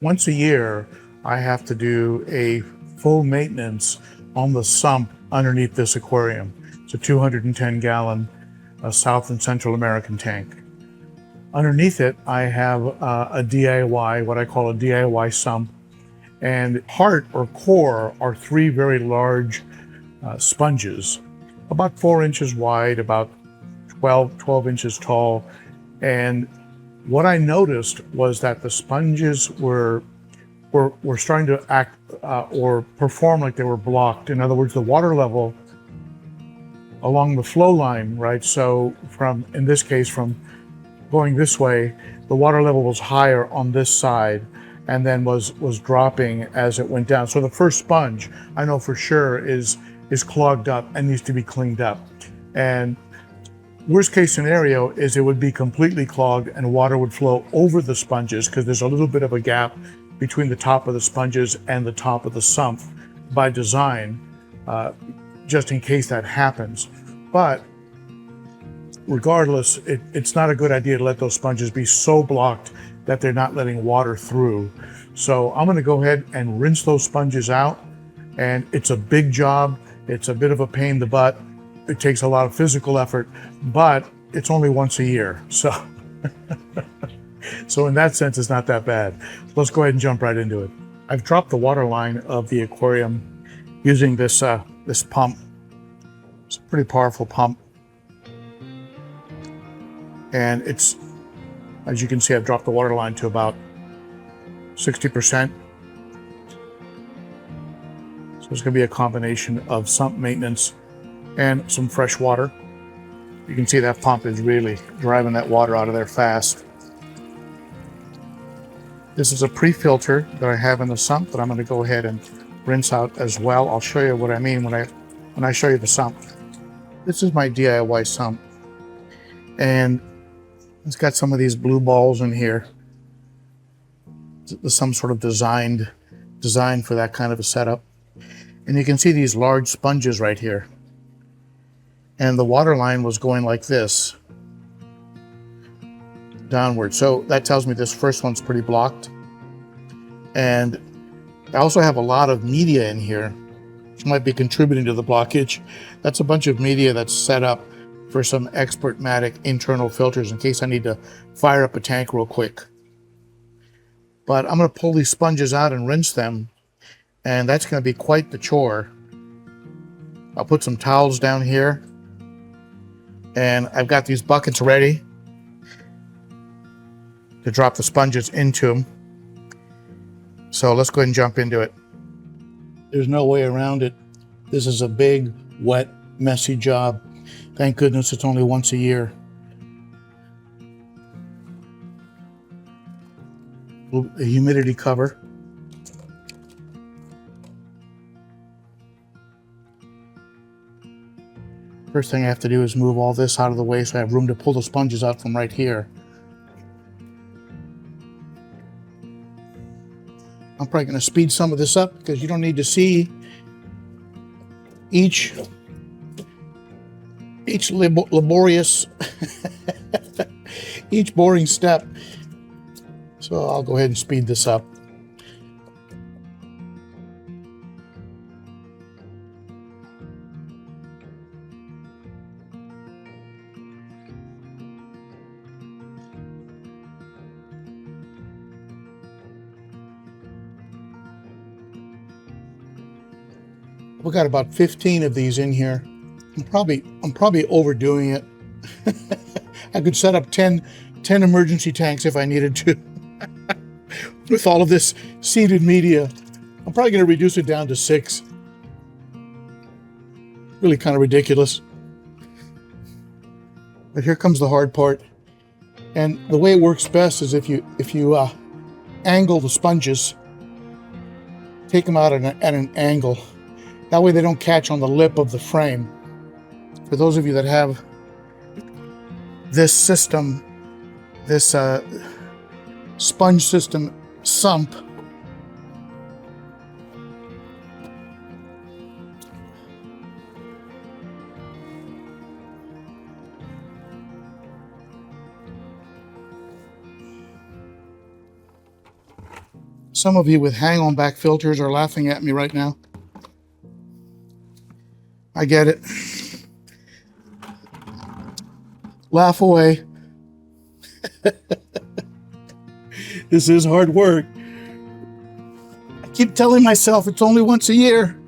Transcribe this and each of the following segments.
Once a year, I have to do a full maintenance on the sump underneath this aquarium. It's a 210-gallon South and Central American tank. Underneath it, I have a DIY, what I call a DIY sump. And heart or core are three very large sponges, about 4 inches wide, about 12 inches tall. And what I noticed was that the sponges were starting to act or perform like they were blocked. In other words, the water level along the flow line, right? So in this case, from going this way, the water level was higher on this side and then was dropping as it went down. So the first sponge, I know for sure, is clogged up and needs to be cleaned up. And worst case scenario is it would be completely clogged and water would flow over the sponges because there's a little bit of a gap between the top of the sponges and the top of the sump by design, just in case that happens. But regardless, it's not a good idea to let those sponges be so blocked that they're not letting water through. So I'm going to go ahead and rinse those sponges out. And it's a big job. It's a bit of a pain in the butt. It takes a lot of physical effort, but it's only once a year. So, so in that sense, it's not that bad. Let's go ahead and jump right into it. I've dropped the water line of the aquarium using this pump. It's a pretty powerful pump. And it's, as you can see, I've dropped the water line to about 60%. So it's going to be a combination of sump maintenance and some fresh water. You can see that pump is really driving that water out of there fast. This is a pre-filter that I have in the sump that I'm going to go ahead and rinse out as well. I'll show you what I mean when I show you the sump. This is my DIY sump, and it's got some of these blue balls in here. There's some sort of design for that kind of a setup. And you can see these large sponges right here. And the water line was going like this, downward. So that tells me this first one's pretty blocked. And I also have a lot of media in here, which might be contributing to the blockage. That's a bunch of media that's set up for some Expertmatic internal filters in case I need to fire up a tank real quick. But I'm going to pull these sponges out and rinse them, and that's going to be quite the chore. I'll put some towels down here, and I've got these buckets ready to drop the sponges into them. So let's go ahead and jump into it. There's no way around it. This is a big, wet, messy job. Thank goodness it's only once a year. A humidity cover. First thing I have to do is move all this out of the way so I have room to pull the sponges out from right here. I'm probably going to speed some of this up because you don't need to see each laborious, each boring step. So I'll go ahead and speed this up. We got about 15 of these in here. I'm probably overdoing it. I could set up 10 emergency tanks if I needed to. With all of this seeded media, I'm probably going to reduce it down to 6. Really kind of ridiculous. But here comes the hard part. And the way it works best is if you angle the sponges, take them out at an angle. That way they don't catch on the lip of the frame. For those of you that have this system, this sponge system sump, Some of you with hang-on back filters are laughing at me right now. I get it. Laugh away. This is hard work. I keep telling myself it's only once a year.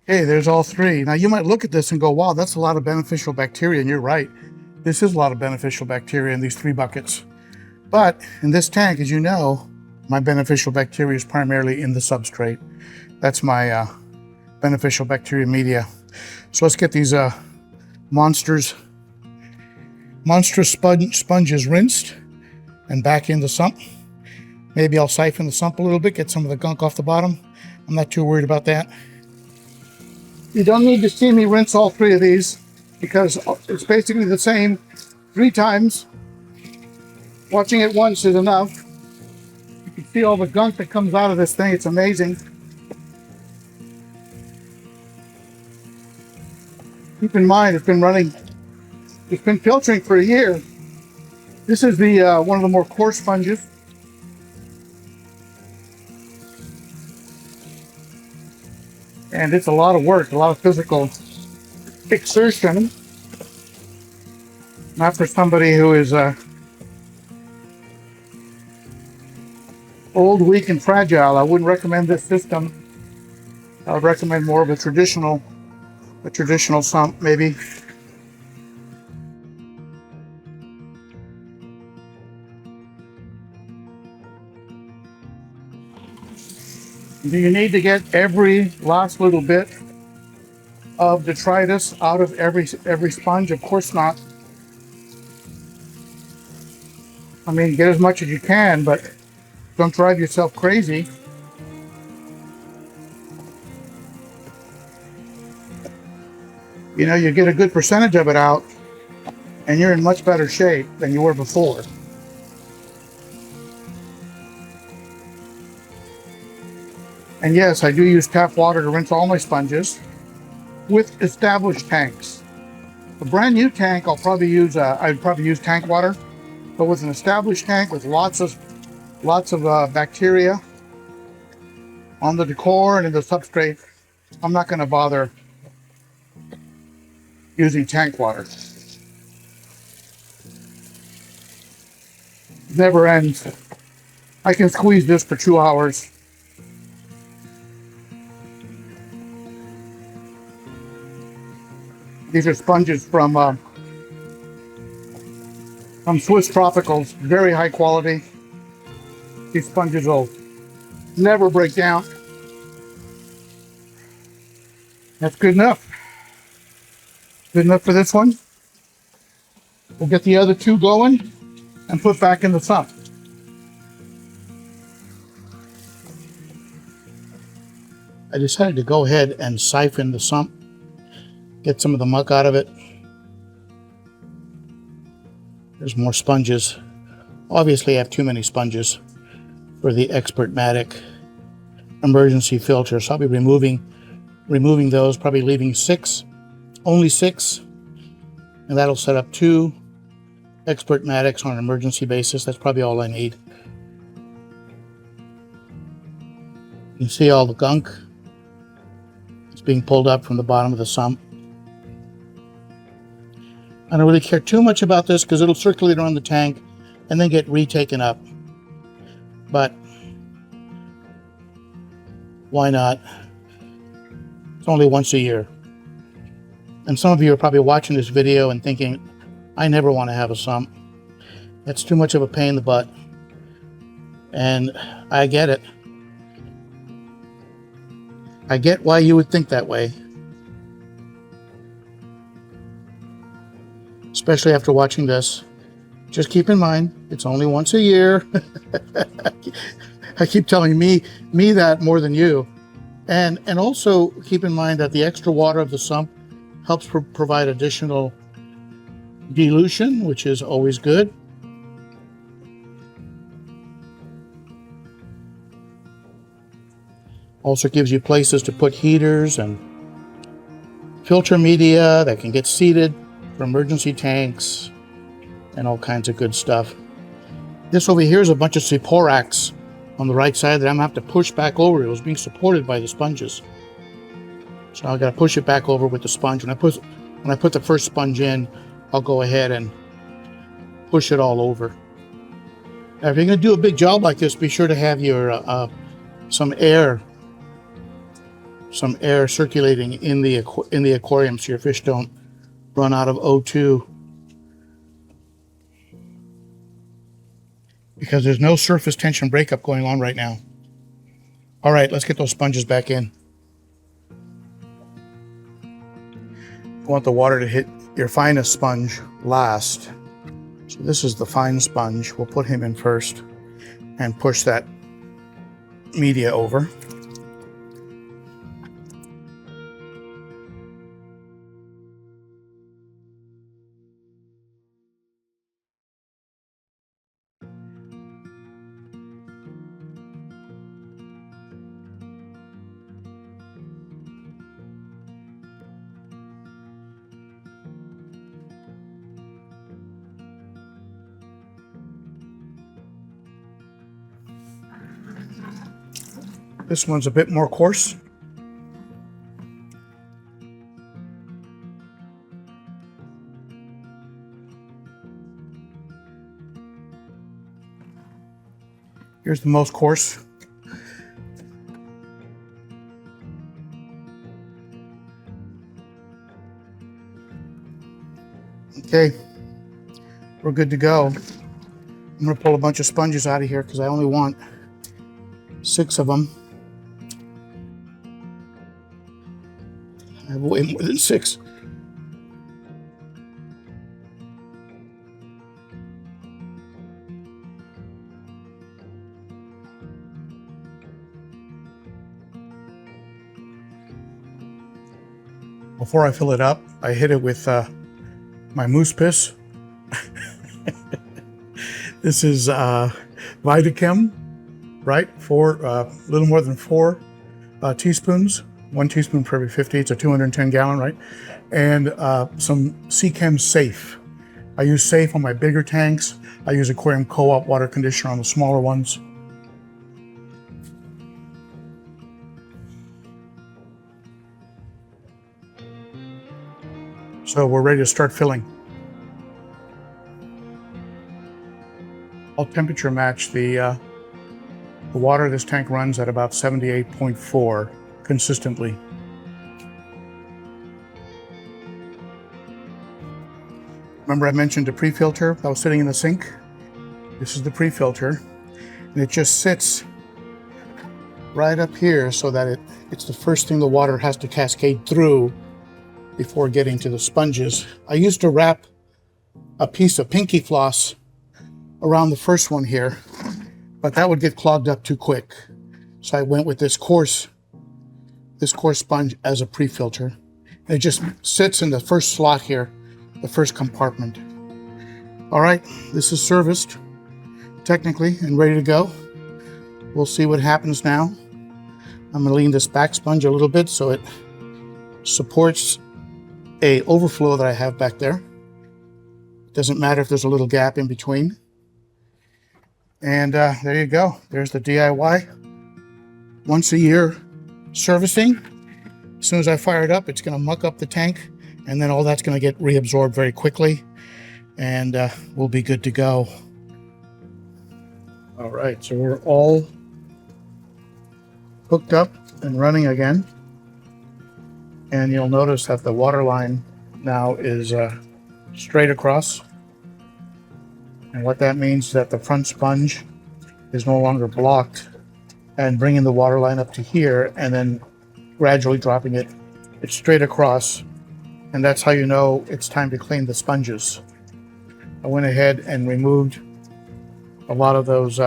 Hey, there's all three. Now you might look at this and go, wow, that's a lot of beneficial bacteria, and you're right. This is a lot of beneficial bacteria in these 3 buckets. But in this tank, as you know, my beneficial bacteria is primarily in the substrate. That's my beneficial bacteria media. So let's get these monstrous sponges rinsed and back in the sump. Maybe I'll siphon the sump a little bit, get some of the gunk off the bottom. I'm not too worried about that. You don't need to see me rinse all 3 of these because it's basically the same 3 times. Watching it once is enough. You can see all the gunk that comes out of this thing. It's amazing. Keep in mind, it's been filtering for a year. This is the one of the more coarse sponges. And it's a lot of work, a lot of physical exertion. Not for somebody who is old, weak, and fragile. I wouldn't recommend this system. I would recommend more of a traditional sump, maybe. Do you need to get every last little bit of detritus out of every sponge? Of course not. I mean, get as much as you can, but don't drive yourself crazy. You know, you get a good percentage of it out, and you're in much better shape than you were before. And yes, I do use tap water to rinse all my sponges with established tanks. A brand new tank, I'd probably use tank water, but with an established tank with lots of bacteria on the decor and in the substrate, I'm not going to bother using tank water. Never ends. I can squeeze this for 2 hours. These are sponges from Swiss Tropicals, very high quality. These sponges will never break down. That's good enough. Good enough for this one. We'll get the other 2 going and put back in the sump. I decided to go ahead and siphon the sump, get some of the muck out of it. There's more sponges. Obviously, I have too many sponges for the Expertmatic emergency filter, so I'll be removing those, probably leaving only 6, and that'll set up 2 Expertmatics on an emergency basis. That's probably all I need. You can see all the gunk. It's being pulled up from the bottom of the sump. I don't really care too much about this because it'll circulate around the tank and then get retaken up. But why not? It's only once a year. And some of you are probably watching this video and thinking, I never want to have a sump. That's too much of a pain in the butt. And I get it. I get why you would think that way. Especially after watching this. Just keep in mind, it's only once a year. I keep telling me that more than you. And also keep in mind that the extra water of the sump helps provide additional dilution, which is always good. Also gives you places to put heaters and filter media that can get seated for emergency tanks and all kinds of good stuff. This over here is a bunch of Siporax on the right side that I'm gonna have to push back over. It was being supported by the sponges. So I gotta push it back over with the sponge. When I put the first sponge in, I'll go ahead and push it all over. Now, if you're gonna do a big job like this, be sure to have your some air circulating in the aquarium so your fish don't run out of O2. Because there's no surface tension breakup going on right now. All right, let's get those sponges back in. You want the water to hit your finest sponge last. So this is the fine sponge. We'll put him in first and push that media over. This one's a bit more coarse. Here's the most coarse. Okay, we're good to go. I'm gonna pull a bunch of sponges out of here because I only want 6 of them. I have way more than 6. Before I fill it up, I hit it with my moose piss. This is Vitachem, right? A little more than 4 teaspoons. 1 teaspoon per every 50. It's a 210 gallon, right? And some Chem Safe. I use Safe on my bigger tanks. I use Aquarium Co-op water conditioner on the smaller ones. So we're ready to start filling. I'll temperature match the water. This tank runs at about 78.4 consistently. Remember I mentioned a pre-filter that was sitting in the sink? This is the pre-filter, and it just sits right up here so that it's the first thing the water has to cascade through before getting to the sponges. I used to wrap a piece of pinky floss around the first one here, but that would get clogged up too quick. So I went with this coarse sponge as a pre-filter. And it just sits in the first slot here, the first compartment. All right, this is serviced technically and ready to go. We'll see what happens now. I'm gonna lean this back sponge a little bit so it supports a overflow that I have back there. It doesn't matter if there's a little gap in between. And there you go. There's the DIY once a year servicing. As soon as I fire it up, it's going to muck up the tank, and then all that's going to get reabsorbed very quickly, and we'll be good to go. All right, so we're all hooked up and running again, and you'll notice that the water line now is straight across, and what that means is that the front sponge is no longer blocked, and bringing the water line up to here and then gradually dropping it straight across, and that's how you know it's time to clean the sponges. I went ahead and removed a lot of those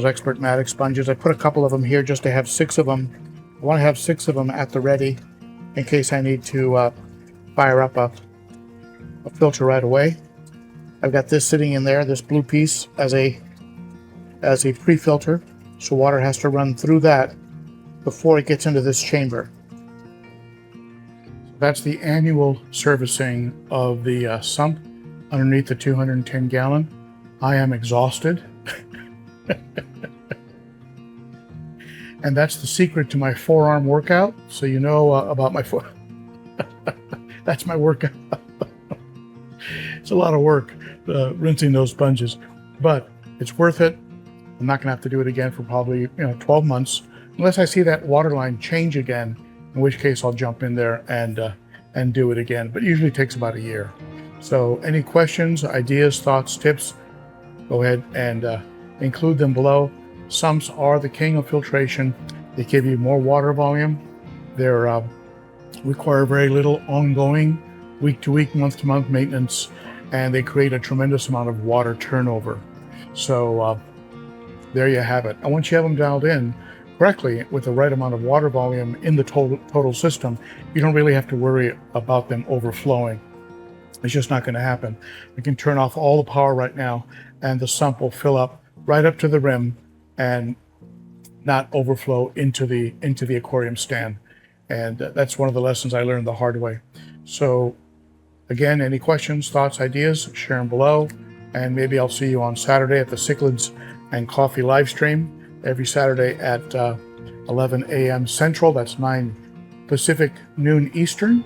Expert-Matic sponges. I put a couple of them here just to have 6 of them. I want to have 6 of them at the ready in case I need to fire up a filter right away. I've got this sitting in there, this blue piece, as a pre-filter, So water has to run through that before it gets into this chamber. That's the annual servicing of the sump underneath the 210 gallon. I am exhausted. And that's the secret to my forearm workout. So you know about my foot. That's my workout. It's a lot of work rinsing those sponges, but it's worth it. I'm not gonna have to do it again for probably 12 months, unless I see that water line change again, in which case I'll jump in there and do it again. But usually it takes about a year. So any questions, ideas, thoughts, tips, go ahead and include them below. Sumps are the king of filtration. They give you more water volume. They're require very little ongoing week to week, month to month maintenance, and they create a tremendous amount of water turnover. So there you have it. And once you have them dialed in correctly with the right amount of water volume in the total system, you don't really have to worry about them overflowing. It's just not going to happen. We can turn off all the power right now, and the sump will fill up right up to the rim and not overflow into the aquarium stand. And that's one of the lessons I learned the hard way. So again, any questions, thoughts, ideas, share them below. And maybe I'll see you on Saturday at the Cichlids and Coffee live stream every Saturday at 11 a.m. Central. That's 9 Pacific, noon Eastern.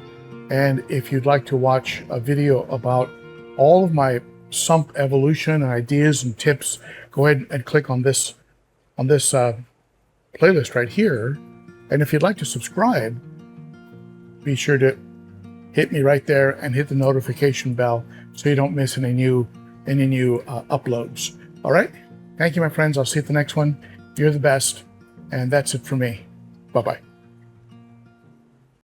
And if you'd like to watch a video about all of my sump evolution and ideas and tips, go ahead and click on this playlist right here. And if you'd like to subscribe, be sure to hit me right there and hit the notification bell so you don't miss any new uploads. All right. Thank you, my friends. I'll see you at the next one. You're the best. And that's it for me. Bye-bye.